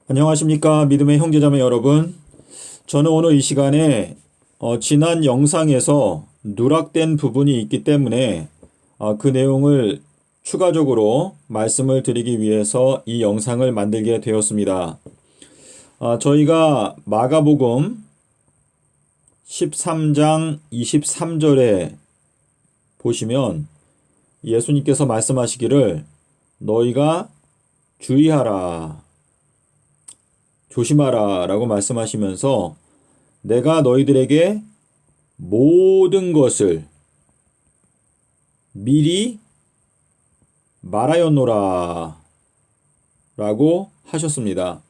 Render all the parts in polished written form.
안녕하십니까 믿음의 형제자매 여러분. 저는 오늘 이 시간에 지난 영상에서 누락된 부분이 있기 때문에 그 내용을 추가적으로 말씀을 드리기 위해서 이 영상을 만들게 되었습니다. 저희가 마가복음 13장 23절에 보시면 예수님께서 말씀하시기를 너희가 주의하라, 조심하라 라고 말씀하시면서 내가 너희들에게 모든 것을 미리 말하였노라 라고 하셨습니다.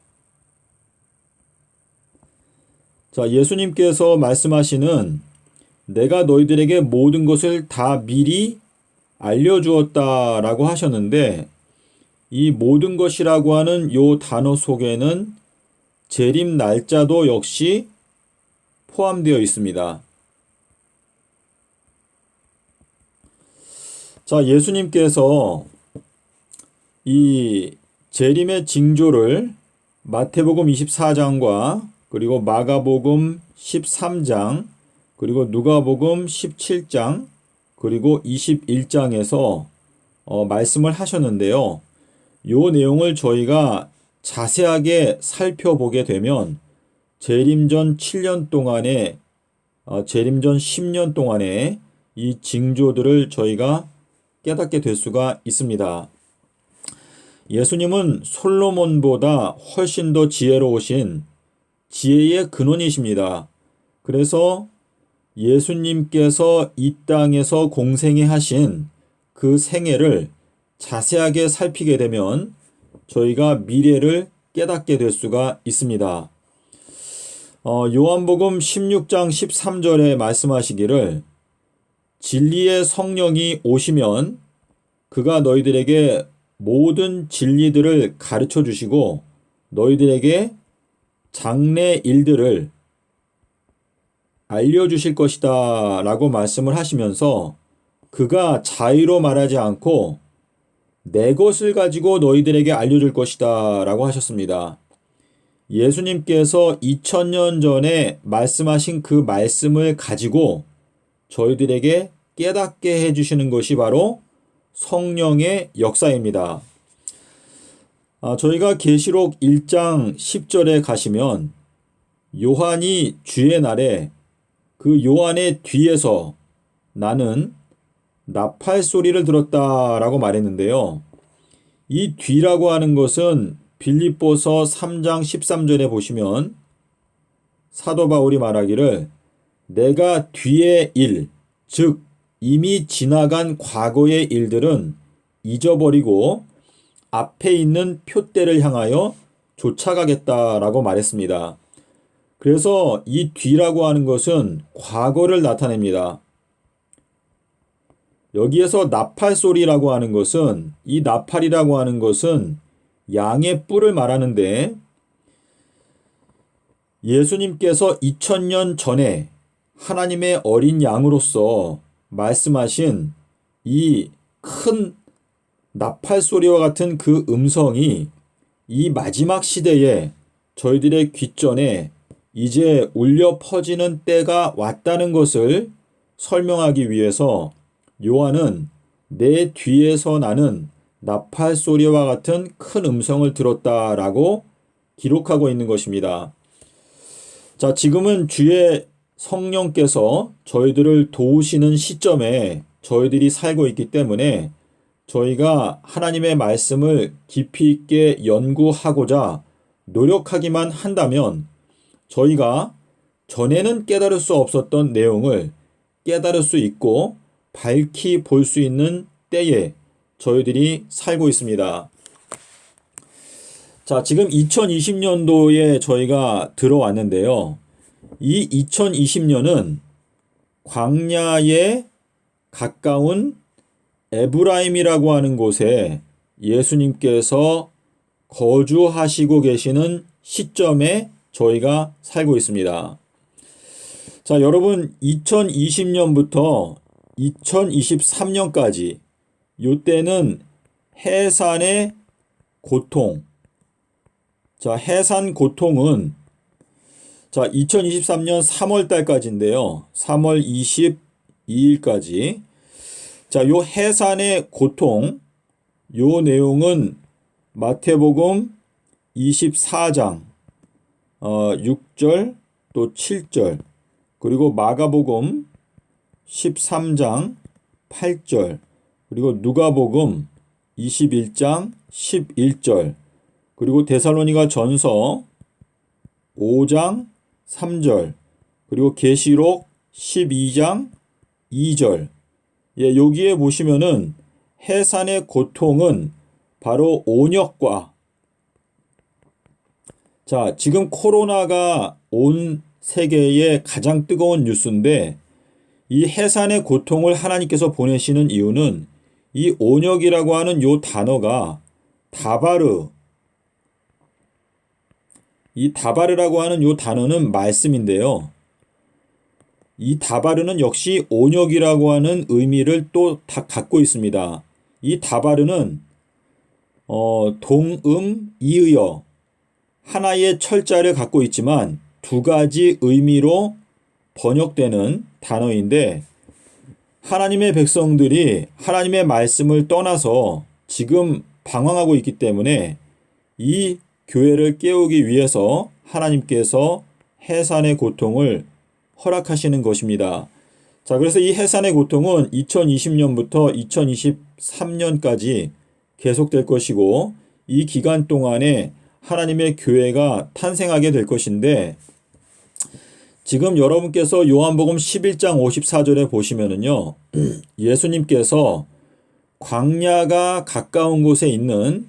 자, 예수님께서 말씀하시는 내가 너희들에게 모든 것을 다 미리 알려주었다 라고 하셨는데, 이 모든 것이라고 하는 요 단어 속에는 재림 날짜도 역시 포함되어 있습니다. 자, 예수님께서 이 재림의 징조를 마태복음 24장과 그리고 마가복음 13장 그리고 누가복음 17장 그리고 21장에서 말씀을 하셨는데요. 요 내용을 저희가 자세하게 살펴보게 되면 재림전 7년 동안에 재림전 10년 동안에 이 징조들을 저희가 깨닫게 될 수가 있습니다. 예수님은 솔로몬보다 훨씬 더 지혜로우신 지혜의 근원이십니다. 그래서 예수님께서 이 땅에서 공생애 하신 그 생애를 자세하게 살피게 되면 저희가 미래를 깨닫게 될 수가 있습니다. 요한복음 16장 13절에 말씀하시기를 진리의 성령이 오시면 그가 너희들에게 모든 진리들을 가르쳐 주시고 너희들에게 장래 일들을 알려주실 것이다 라고 말씀을 하시면서 그가 자의로 말하지 않고 내 것을 가지고 너희들에게 알려줄 것이다 라고 하셨습니다. 예수님께서 2000년 전에 말씀하신 그 말씀을 가지고 저희들에게 깨닫게 해주시는 것이 바로 성령의 역사입니다. 저희가 계시록 1장 10절에 가시면 요한이 주의 날에 그 요한의 뒤에서 나는 나팔 소리를 들었다라고 말했는데요. 이 뒤라고 하는 것은 빌립보서 3장 13절에 보시면 사도 바울이 말하기를 내가 뒤의 일, 즉 이미 지나간 과거의 일들은 잊어버리고 앞에 있는 표대를 향하여 쫓아가겠다라고 말했습니다. 그래서 이 뒤라고 하는 것은 과거를 나타냅니다. 여기에서 나팔 소리라고 하는 것은 이 나팔이라고 하는 것은 양의 뿔을 말하는데 예수님께서 2000년 전에 하나님의 어린 양으로서 말씀하신 이 큰 나팔 소리와 같은 그 음성이 이 마지막 시대에 저희들의 귓전에 이제 울려 퍼지는 때가 왔다는 것을 설명하기 위해서 요한은 내 뒤에서 나는 나팔 소리와 같은 큰 음성을 들었다라고 기록하고 있는 것입니다. 자, 지금은 주의 성령께서 저희들을 도우시는 시점에 저희들이 살고 있기 때문에 저희가 하나님의 말씀을 깊이 있게 연구하고자 노력하기만 한다면 저희가 전에는 깨달을 수 없었던 내용을 깨달을 수 있고 밝히 볼 수 있는 때에 저희들이 살고 있습니다. 자, 지금 2020년도에 저희가 들어왔는데요. 이 2020년은 광야에 가까운 에브라임이라고 하는 곳에 예수님께서 거주하시고 계시는 시점에 저희가 살고 있습니다. 자, 여러분 2020년부터 2023년까지 요때는 해산의 고통, 자, 해산 고통은 2023년 3월 달까지인데요. 3월 22일까지. 자, 요 해산의 고통, 요 내용은 마태복음 24장 6절 또 7절, 그리고 마가복음 13장 8절, 그리고 누가복음 21장 11절, 그리고 데살로니가 전서 5장 3절, 그리고 계시록 12장 2절. 예, 여기에 보시면은 해산의 고통은 바로 온역과, 자, 지금 코로나가 온 세계의 가장 뜨거운 뉴스인데, 이 해산의 고통을 하나님께서 보내시는 이유는 이 온역이라고 하는 요 단어가 다바르, 이 다바르라고 하는 요 단어는 말씀인데요. 이 다바르는 역시 온역이라고 하는 의미를 또 다 갖고 있습니다. 이 다바르는 동음 이의어 하나의 철자를 갖고 있지만 두 가지 의미로 번역되는 단어인데, 하나님의 백성들이 하나님의 말씀을 떠나서 지금 방황하고 있기 때문에 이 교회를 깨우기 위해서 하나님께서 해산의 고통을 허락하시는 것입니다. 자, 그래서 이 해산의 고통은 2020년부터 2023년까지 계속될 것이고, 이 기간 동안에 하나님의 교회가 탄생하게 될 것인데, 지금 여러분께서 요한복음 11장 54절에 보시면은요, 예수님께서 광야가 가까운 곳에 있는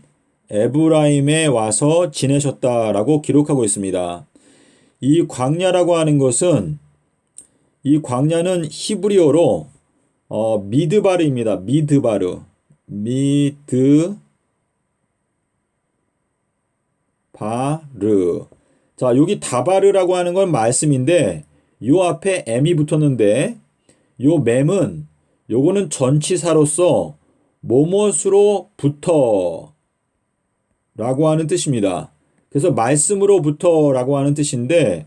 에브라임에 와서 지내셨다라고 기록하고 있습니다. 이 광야라고 하는 것은, 이 광야는 히브리어로 미드바르입니다. 미드바르. 자, 여기 다바르라고 하는 건 말씀인데, 요 앞에 M이 붙었는데, 요 맴은, 요거는 전치사로서 뭐뭇으로부터 라고 하는 뜻입니다. 그래서 말씀으로부터 라고 하는 뜻인데,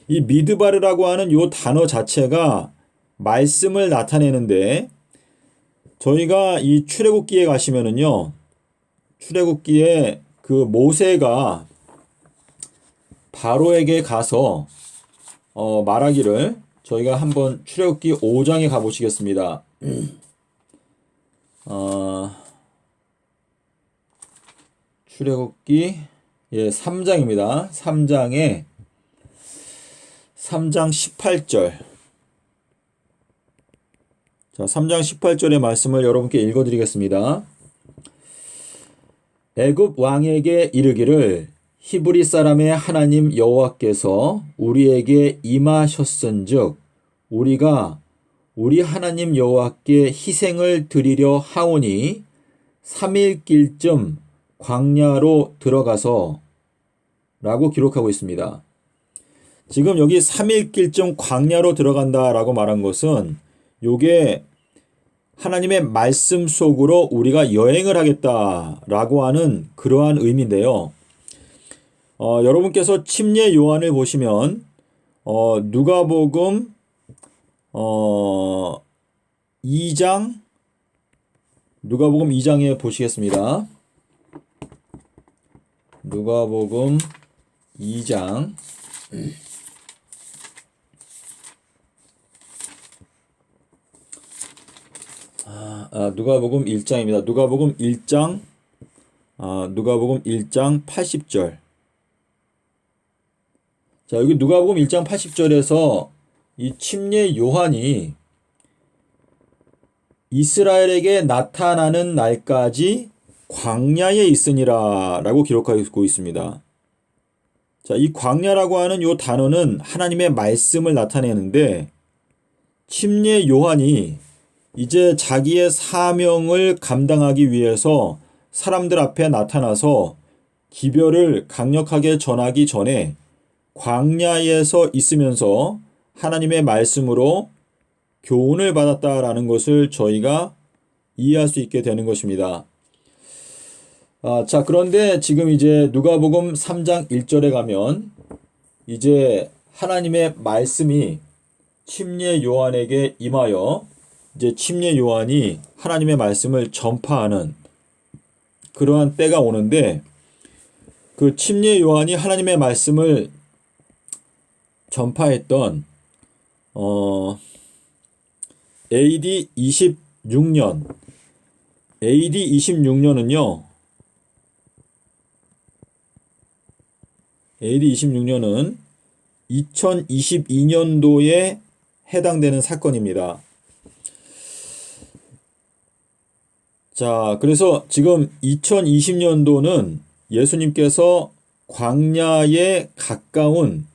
이 미드바르라고 하는 요 단어 자체가 말씀을 나타내는데, 저희가 이 출애굽기에 가시면은요, 출애굽기에 그 모세가 바로에게 가서 말하기를, 저희가 한번 출애굽기 5장에 가보시겠습니다. 출애굽기 3장입니다. 3장 18절. 자, 3장 18절의 말씀을 여러분께 읽어드리겠습니다. 애굽 왕에게 이르기를, 히브리 사람의 하나님 여호와께서 우리에게 임하셨은즉 우리가 우리 하나님 여호와께 희생을 드리려 하오니 3일길쯤 광야로 들어가서 라고 기록하고 있습니다. 지금 여기 3일길쯤 광야로 들어간다라고 말한 것은, 요게 하나님의 말씀 속으로 우리가 여행을 하겠다라고 하는 그러한 의미인데요. 여러분께서 침례 요한을 보시면 누가복음 2장에 보시겠습니다. 누가복음 2장. 누가복음 1장입니다. 누가복음 1장 80절. 자, 여기 누가복음 1장 80절에서 이 침례 요한이 이스라엘에게 나타나는 날까지 광야에 있으니라 라고 기록하고 있습니다. 자, 이 광야라고 하는 요 단어는 하나님의 말씀을 나타내는데, 침례 요한이 이제 자기의 사명을 감당하기 위해서 사람들 앞에 나타나서 기별을 강력하게 전하기 전에 광야에서 있으면서 하나님의 말씀으로 교훈을 받았다라는 것을 저희가 이해할 수 있게 되는 것입니다. 자, 그런데 지금 이제 누가복음 3장 1절에 가면 이제 하나님의 말씀이 침례 요한에게 임하여 이제 침례 요한이 하나님의 말씀을 전파하는 그러한 때가 오는데, 그 침례 요한이 하나님의 말씀을 전파했던 AD 26년 AD 26년은요. AD 26년은 2022년도에 해당되는 사건입니다. 자, 그래서 지금 2020년도는 예수님께서 광야에 가까운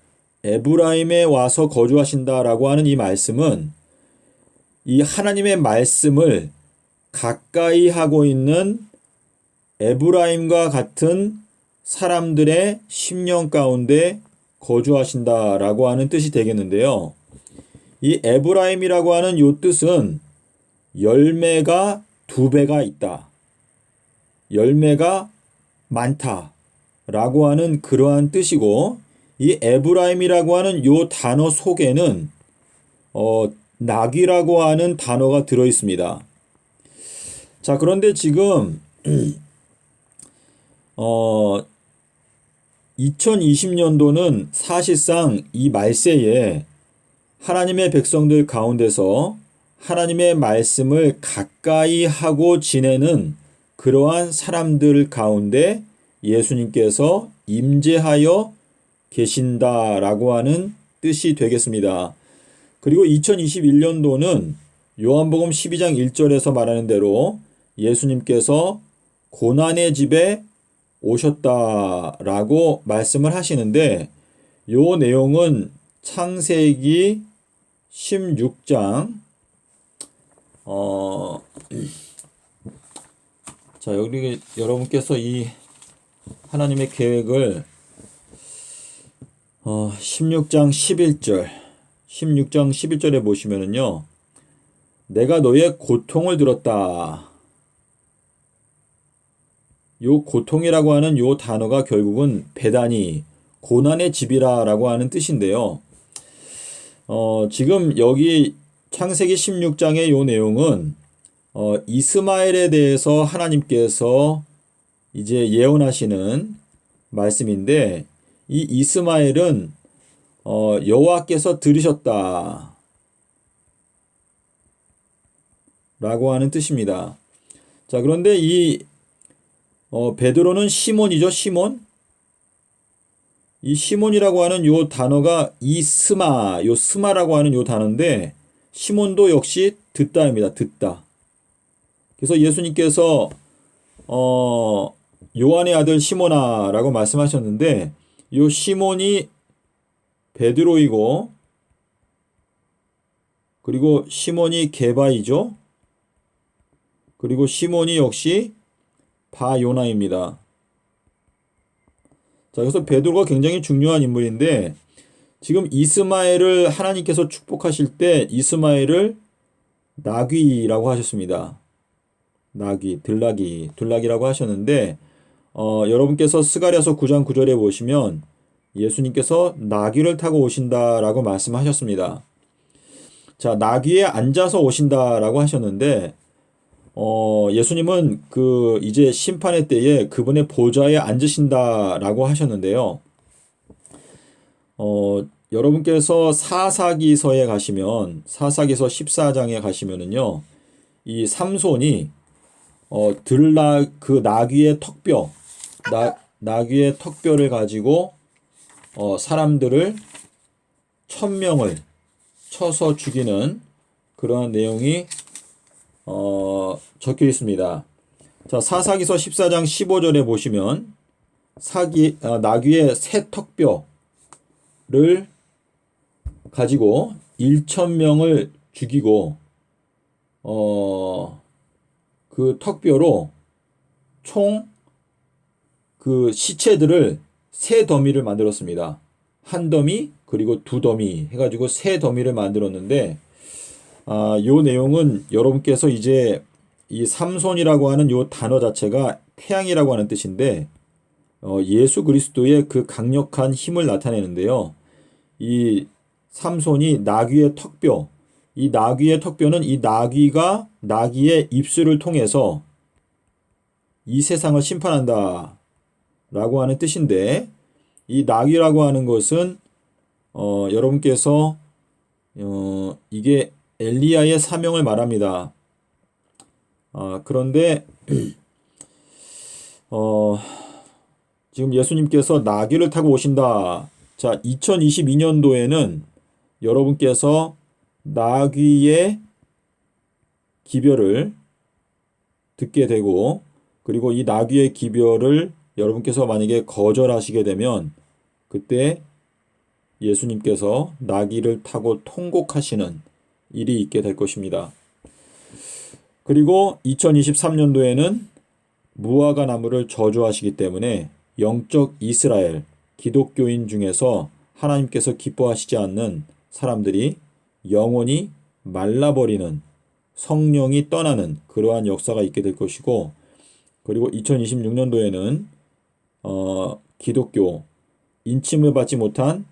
에브라임에 와서 거주하신다라고 하는 이 말씀은 이 하나님의 말씀을 가까이 하고 있는 에브라임과 같은 사람들의 심령 가운데 거주하신다라고 하는 뜻이 되겠는데요. 이 에브라임이라고 하는 이 뜻은 열매가 2배가 있다, 열매가 많다라고 하는 그러한 뜻이고, 이 에브라임이라고 하는 이 단어 속에는 나귀라고 하는 단어가 들어 있습니다. 자, 그런데 지금 2020년도는 사실상 이 말세에 하나님의 백성들 가운데서 하나님의 말씀을 가까이 하고 지내는 그러한 사람들 가운데 예수님께서 임재하여 계신다라고 하는 뜻이 되겠습니다. 그리고 2021년도는 요한복음 12장 1절에서 말하는 대로 예수님께서 고난의 집에 오셨다라고 말씀을 하시는데, 요 내용은 창세기 16장 자, 여기 여러분께서 이 하나님의 계획을 16장 11절에 보시면은요, 내가 너의 고통을 들었다. 요 고통이라고 하는 요 단어가 결국은 베다니, 고난의 집이라고 하는 뜻인데요. 지금 여기 창세기 16장의 요 내용은 이스마엘에 대해서 하나님께서 이제 예언하시는 말씀인데, 이 이스마엘은 여호와께서 들으셨다 라고 하는 뜻입니다. 자, 그런데 이 베드로는 시몬이죠. 시몬. 이 시몬이라고 하는 요 단어가 요 스마라고 하는 요 단어인데, 시몬도 역시 듣다입니다. 듣다. 그래서 예수님께서 요한의 아들 시몬아라고 말씀하셨는데, 요 시몬이 베드로이고, 그리고 시몬이 게바이죠. 그리고 시몬이 역시 바요나입니다. 자, 그래서 베드로가 굉장히 중요한 인물인데, 지금 이스마엘을 하나님께서 축복하실 때 이스마엘을 나귀라고 하셨습니다. 나귀, 들나귀라고 하셨는데, 여러분께서 스가랴서 9장 9절에 보시면 예수님께서 나귀를 타고 오신다라고 말씀하셨습니다. 자, 나귀에 앉아서 오신다라고 하셨는데, 예수님은 이제 심판의 때에 그분의 보좌에 앉으신다라고 하셨는데요. 여러분께서 사사기서에 가시면, 사사기서 14장에 가시면은요, 이 삼손이 나귀의 턱뼈, 나귀의 턱뼈를 가지고 사람들을 1000명을 쳐서 죽이는 그러한 내용이 적혀 있습니다. 자, 사사기서 14장 15절에 보시면 나귀의 새 턱뼈를 가지고 1000명을 죽이고 그 턱뼈로 총 그 시체들을 세 더미를 만들었습니다. 한 더미 그리고 두 더미 해가지고 세 더미를 만들었는데, 요 내용은 여러분께서 이제 이 삼손이라고 하는 요 단어 자체가 태양이라고 하는 뜻인데 예수 그리스도의 그 강력한 힘을 나타내는데요. 이 삼손이 나귀의 턱뼈, 이 나귀의 턱뼈는 이 나귀가 나귀의 입술을 통해서 이 세상을 심판한다 라고 하는 뜻인데, 이 나귀라고 하는 것은 여러분께서 이게 엘리야의 사명을 말합니다. 그런데 지금 예수님께서 나귀를 타고 오신다. 자, 2022년도에는 여러분께서 나귀의 기별을 듣게 되고, 그리고 이 나귀의 기별을 여러분께서 만약에 거절하시게 되면 그때 예수님께서 나귀를 타고 통곡하시는 일이 있게 될 것입니다. 그리고 2023년도에는 무화과 나무를 저주하시기 때문에 영적 이스라엘, 기독교인 중에서 하나님께서 기뻐하시지 않는 사람들이 영원히 말라버리는, 성령이 떠나는 그러한 역사가 있게 될 것이고, 그리고 2026년도에는 기독교, 인침을 받지 못한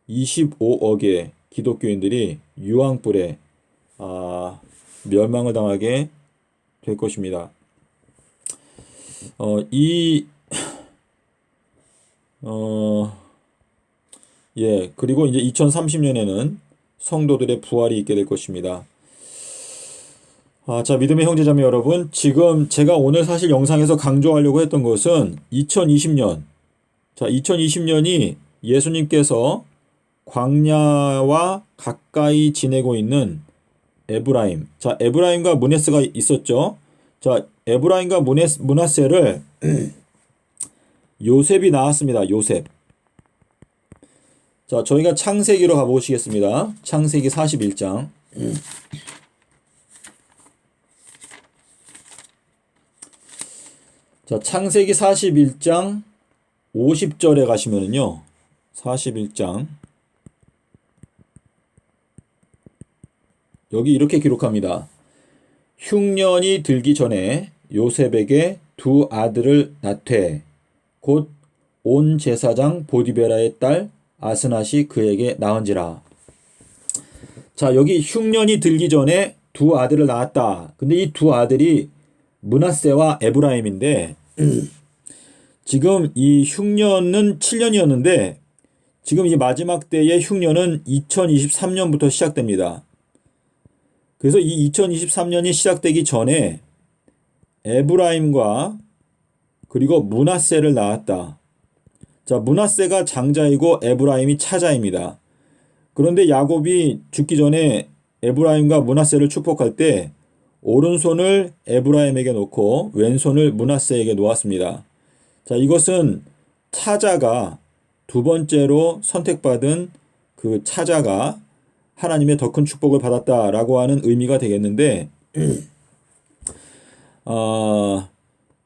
25억의 기독교인들이 유황불에 멸망을 당하게 될 것입니다. 그리고 이제 2030년에는 성도들의 부활이 있게 될 것입니다. 자, 믿음의 형제자매 여러분, 지금 제가 오늘 사실 영상에서 강조하려고 했던 것은 2020년, 자, 2020년이 예수님께서 광야와 가까이 지내고 있는 에브라임, 자, 에브라임과 므낫세가 있었죠. 자, 에브라임과 므낫세를 요셉이 낳았습니다. 요셉. 자, 저희가 창세기로 가보시겠습니다. 창세기 41장. 자, 창세기 41장 50절에 가시면은요. 41장. 여기 이렇게 기록합니다. 흉년이 들기 전에 요셉에게 두 아들을 낳되 곧 온 제사장 보디베라의 딸 아스낫이 그에게 낳은지라. 자, 여기 흉년이 들기 전에 두 아들을 낳았다. 근데 이 두 아들이 므낫세와 에브라임인데 지금 이 흉년은 7년이었는데 지금 이 마지막 때의 흉년은 2023년부터 시작됩니다. 그래서 이 2023년이 시작되기 전에 에브라임과 그리고 므낫세를 낳았다. 자, 므낫세가 장자이고 에브라임이 차자입니다. 그런데 야곱이 죽기 전에 에브라임과 므낫세를 축복할 때 오른손을 에브라임에게 놓고 왼손을 므낫세에게 놓았습니다. 자, 이것은 차자가 두 번째로 선택받은 그 차자가 하나님의 더 큰 축복을 받았다라고 하는 의미가 되겠는데,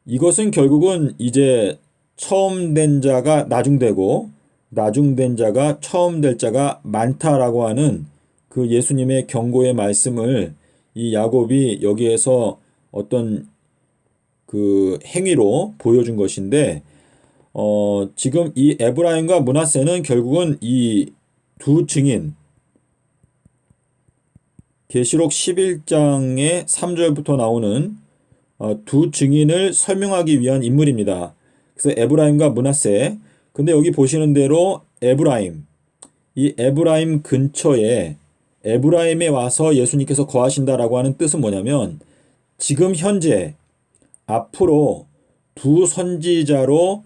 이것은 결국은 이제 처음 된 자가 나중되고 나중된 자가 처음 될 자가 많다라고 하는 그 예수님의 경고의 말씀을 이 야곱이 여기에서 어떤 그 행위로 보여준 것인데, 지금 이 에브라임과 므낫세는 결국은 이 두 증인, 계시록 11장의 3절부터 나오는 두 증인을 설명하기 위한 인물입니다. 그래서 에브라임과 므낫세. 근데 여기 보시는 대로 에브라임, 이 에브라임 근처에 에브라임에 와서 예수님께서 거하신다라고 하는 뜻은 뭐냐면 지금 현재 앞으로 두 선지자로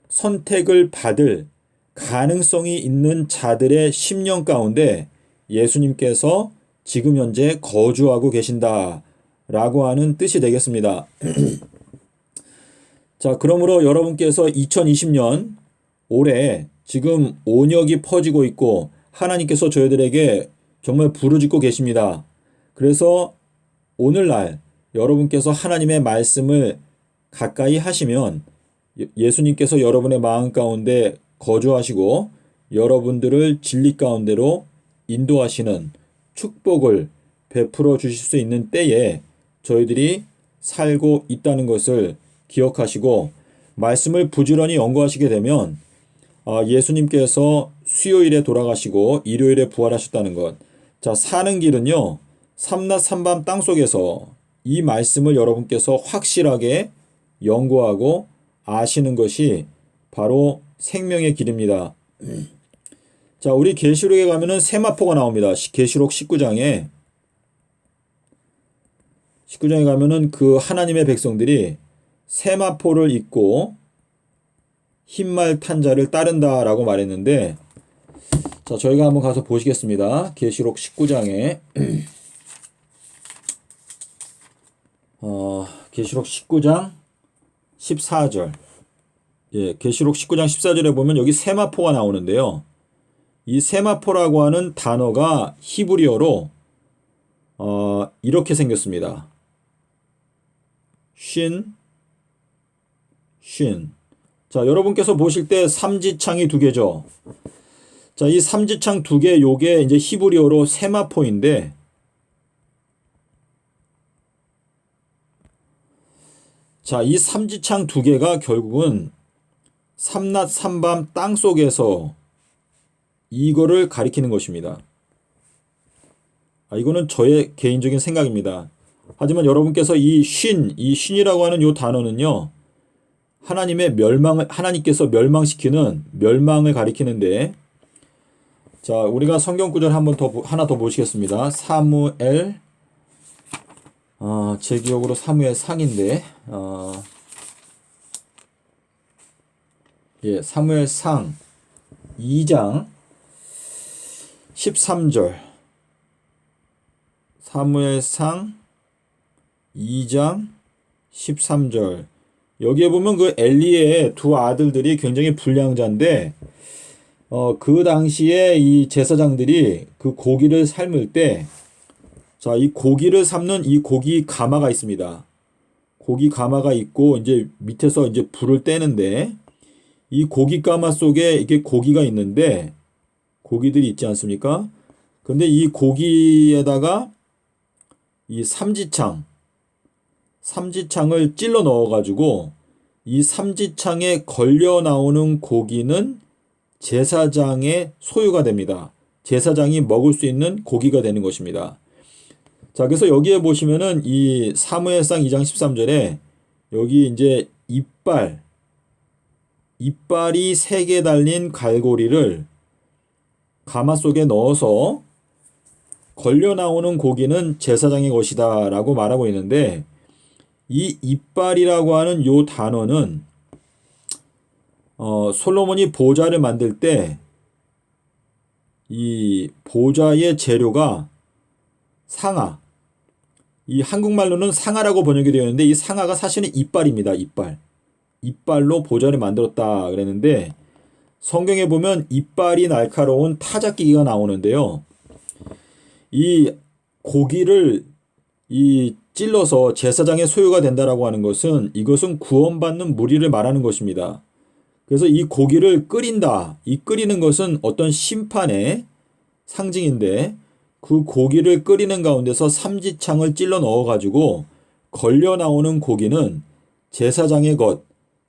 선택을 받을 가능성이 있는 자들의 10년 가운데 예수님께서 지금 현재 거주하고 계신다라고 하는 뜻이 되겠습니다. 자, 그러므로 여러분께서 2020년 올해 지금 온역이 퍼지고 있고 하나님께서 저희들에게 정말 부르짖고 계십니다. 그래서 오늘날 여러분께서 하나님의 말씀을 가까이 하시면 예수님께서 여러분의 마음 가운데 거주하시고 여러분들을 진리 가운데로 인도하시는 축복을 베풀어 주실 수 있는 때에 저희들이 살고 있다는 것을 기억하시고 말씀을 부지런히 연구하시게 되면 예수님께서 수요일에 돌아가시고 일요일에 부활하셨다는 것. 자, 사는 길은요. 삼낮 삼밤 땅속에서 이 말씀을 여러분께서 확실하게 연구하고 아시는 것이 바로 생명의 길입니다. 자, 우리 계시록에 가면은 세마포가 나옵니다. 계시록 19장에 가면은 그 하나님의 백성들이 세마포를 입고 흰말 탄 자를 따른다라고 말했는데, 자, 저희가 한번 가서 보시겠습니다. 계시록 19장에 계시록 19장 14절. 예, 계시록 19장 14절에 보면 여기 세마포가 나오는데요. 이 세마포라고 하는 단어가 히브리어로 이렇게 생겼습니다. 쉰. 자, 여러분께서 보실 때 삼지창이 두 개죠. 자, 이 삼지창 두 개, 요게 이제 히브리어로 세마포인데, 자, 이 삼지창 두 개가 결국은 삼낮 삼밤 땅 속에서 이거를 가리키는 것입니다. 이거는 저의 개인적인 생각입니다. 하지만 여러분께서 이 쉰이라고 하는 요 단어는요, 하나님께서 멸망시키는 멸망을 가리키는데, 자, 우리가 성경 구절 하나 더 보시겠습니다. 사무엘, 제 기억으로 사무엘 상인데, 예, 사무엘 상 2장 13절. 사무엘 상 2장 13절. 여기에 보면 그 엘리의 두 아들들이 굉장히 불량자인데, 그 당시에 이 제사장들이 그 고기를 삶을 때, 자, 이 고기를 삶는 이 고기 가마가 있습니다. 고기 가마가 있고, 이제 밑에서 이제 불을 떼는데, 이 고기 가마 속에 이게 고기가 있는데, 고기들이 있지 않습니까? 근데 이 고기에다가 이 삼지창을 찔러 넣어가지고, 이 삼지창에 걸려 나오는 고기는 제사장의 소유가 됩니다. 제사장이 먹을 수 있는 고기가 되는 것입니다. 자, 그래서 여기에 보시면은 이 사무엘상 2장 13절에 여기 이제 이빨이 3개 달린 갈고리를 가마 속에 넣어서 걸려 나오는 고기는 제사장의 것이다 라고 말하고 있는데, 이 이빨이라고 하는 요 단어는 솔로몬이 보좌를 만들 때 이 보좌의 재료가 상아, 이 한국말로는 상아라고 번역이 되어 있는데 이 상아가 사실은 이빨입니다. 이빨로 보좌를 만들었다 그랬는데, 성경에 보면 이빨이 날카로운 타작기가 나오는데요. 이 고기를 찔러서 제사장의 소유가 된다라고 하는 것은, 이것은 구원받는 무리를 말하는 것입니다. 그래서 이 고기를 끓인다. 이 끓이는 것은 어떤 심판의 상징인데, 그 고기를 끓이는 가운데서 삼지창을 찔러 넣어가지고 걸려 나오는 고기는 제사장의 것,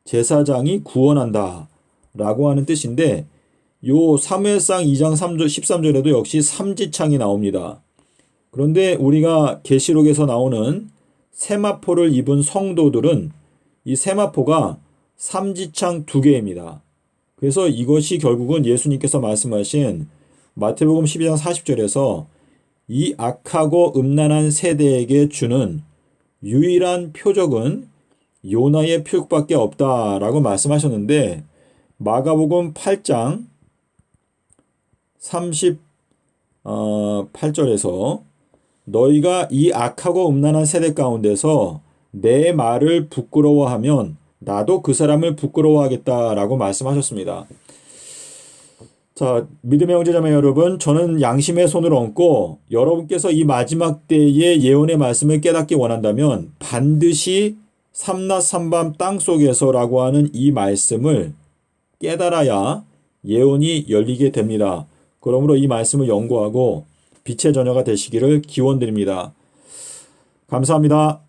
제사장이 구원한다 라고 하는 뜻인데, 요 사무엘상 2장 13절에도 역시 삼지창이 나옵니다. 그런데 우리가 계시록에서 나오는 세마포를 입은 성도들은 이 세마포가 삼지창 두 개입니다. 그래서 이것이 결국은 예수님께서 말씀하신 마태복음 12장 40절에서 이 악하고 음란한 세대에게 주는 유일한 표적은 요나의 표적밖에 없다라고 말씀하셨는데, 마가복음 8장 38절에서 너희가 이 악하고 음란한 세대 가운데서 내 말을 부끄러워하면 나도 그 사람을 부끄러워하겠다라고 말씀하셨습니다. 자, 믿음의 형제자매 여러분, 저는 양심의 손을 얹고 여러분께서 이 마지막 때의 예언의 말씀을 깨닫기 원한다면 반드시 삼낮 삼밤 땅속에서라고 하는 이 말씀을 깨달아야 예언이 열리게 됩니다. 그러므로 이 말씀을 연구하고 빛의 자녀가 되시기를 기원드립니다. 감사합니다.